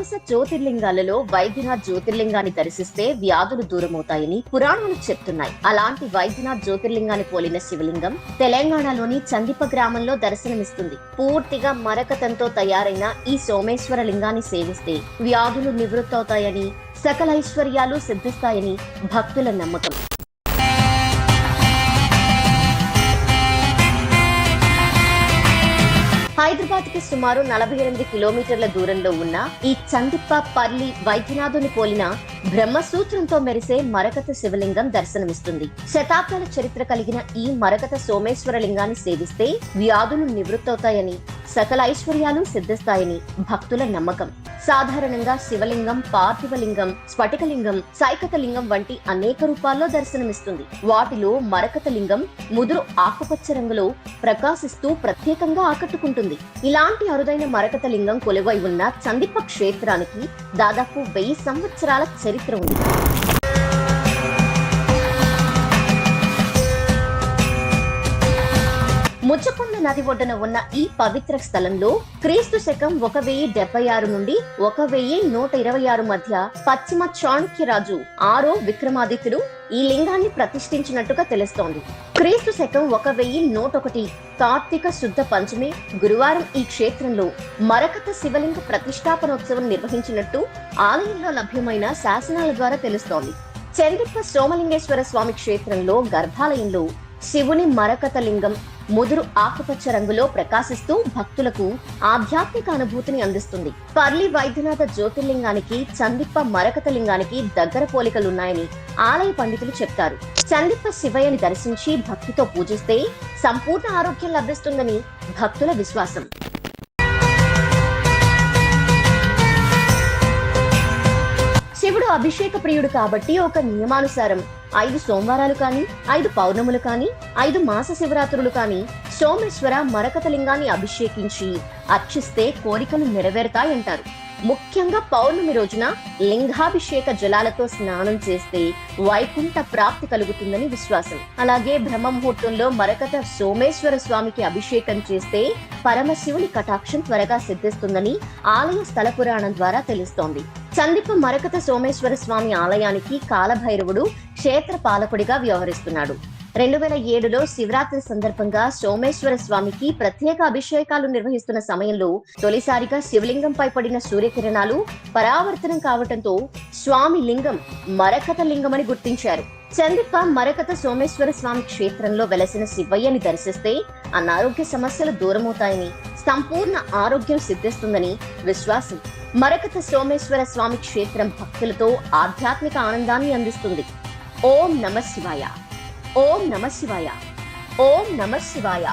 ద్వాదశ జ్యోతిర్లింగాలలో వైద్యనాథ్ జ్యోతిర్లింగాన్ని దర్శిస్తే వ్యాధులు దూరమవుతాయని పురాణాలు చెప్తున్నాయి. అలాంటి వైద్యనాథ్ జ్యోతిర్లింగాన్ని పోలిన శివలింగం తెలంగాణలోని చందిప గ్రామంలో దర్శనమిస్తుంది. పూర్తిగా మరకతంతో తయారైన ఈ సోమేశ్వర లింగాన్ని సేవిస్తే వ్యాధులు నివృత్తవుతాయని, సకల ఐశ్వర్యాలు సిద్ధిస్తాయని భక్తుల నమ్మకం. హైదరాబాద్ కి సుమారు 48 కిలోమీటర్ల దూరంలో ఉన్న ఈ చందిప్ప పర్లి వైద్యనాథుని పోలిన బ్రహ్మసూత్రంతో మెరిసే మరకత శివలింగం దర్శనమిస్తుంది. శతాబ్దాల చరిత్ర కలిగిన ఈ మరకత సోమేశ్వర లింగాన్ని సేవిస్తే వ్యాధులు నివృత్తవుతాయని, సకల ఐశ్వర్యాలు సిద్ధిస్తాయని భక్తుల నమ్మకం. సాధారణంగా శివలింగం పార్థివలింగం, స్ఫటికలింగం, సైకతలింగం వంటి అనేక రూపాల్లో దర్శనమిస్తుంది. వాటిలో మరకత లింగం ముదురు ఆకుపచ్చ రంగులో ప్రకాశిస్తూ ప్రత్యేకంగా ఆకట్టుకుంటుంది. ఇలాంటి అరుదైన మరకత లింగం కొలువై ఉన్న చందిప్ప క్షేత్రానికి దాదాపు 1000 సంవత్సరాల చరిత్ర ఉంది. ముచ్చకొండ నది ఒడ్డున ఉన్న ఈ పవిత్ర స్థలంలో క్రీస్తు శకం 1076 నుండి 1126 మధ్య పశ్చిమ చాణక్యరాజు 6వ విక్రమాదిత్యుడు ఈ లింగాన్ని ప్రతిష్ఠించినట్టుగా తెలుస్తోంది. క్రీస్తు శకం 1101 కార్తీక శుద్ధ పంచమి గురువారం ఈ క్షేత్రంలో మరకత శివలింగ ప్రతిష్టాపనోత్సవం నిర్వహించినట్టు ఆలయంలో లభ్యమైన శాసనాల ద్వారా తెలుస్తోంది. చందిప్ప సోమలింగేశ్వర స్వామి క్షేత్రంలో గర్భాలయంలో శివుని మరకత లింగం ముదురు ఆకుపచ్చ రంగులో ప్రకాశిస్తూ భక్తులకు ఆధ్యాత్మిక అనుభూతిని అందిస్తుంది. పర్లి వైద్యనాథ జ్యోతిర్లింగానికి చందిప్ప మరకత లింగానికి దగ్గర పోలికలున్నాయని ఆలయ పండితులు చెప్తారు. చందిప్ప శివయ్యని దర్శించి భక్తితో పూజిస్తే సంపూర్ణ ఆరోగ్యం లభిస్తుందని భక్తుల విశ్వాసం. శివుడు అభిషేక ప్రియుడు కాబట్టి ఒక నియమానుసారం 5 సోమవారాలు కానీ, 5 పౌర్ణములు కానీ, 5 మాస శివరాత్రులు కానీ సోమేశ్వర మరకత లింగాన్ని అభిషేకించి అర్చిస్తే కోరికలు నెరవేరుతాయంటారు. ముఖ్యంగా పౌర్ణమి రోజున లింగాభిషేక జలాలతో స్నానం చేస్తే వైకుంఠ ప్రాప్తి కలుగుతుందని విశ్వాసం. అలాగే బ్రహ్మ ముహూర్తంలో మరకత సోమేశ్వర స్వామికి అభిషేకం చేస్తే పరమశివుని కటాక్షం త్వరగా సిద్ధిస్తుందని ఆలయ స్థల పురాణం ద్వారా తెలుస్తోంది. చందిప్ప మరకత సోమేశ్వర స్వామి ఆలయానికి కాలభైరవుడు క్షేత్ర పాలకుడిగా వ్యవహరిస్తున్నాడు. 2007లో శివరాత్రి సందర్భంగా సోమేశ్వర స్వామికి ప్రత్యేక అభిషేకాలు నిర్వహిస్తున్న సమయంలో తొలిసారిగా శివలింగంపై పడిన సూర్యకిరణాలు పరావర్తనం కావటంతో స్వామి లింగం మరకత లింగమని గుర్తించారు. చందిప్ప మరకత సోమేశ్వర స్వామి క్షేత్రంలో వెలసిన శివయ్యని దర్శిస్తే అనారోగ్య సమస్యలు దూరమవుతాయని, సంపూర్ణ ఆరోగ్యం సిద్ధిస్తుందని విశ్వాసం. మరకత సోమేశ్వర స్వామి క్షేత్రం భక్తులతో ఆధ్యాత్మిక ఆనందాన్ని అందిస్తుంది. ఓం నమః శివాయ, ఓం నమః శివాయ, ఓం నమః శివాయ.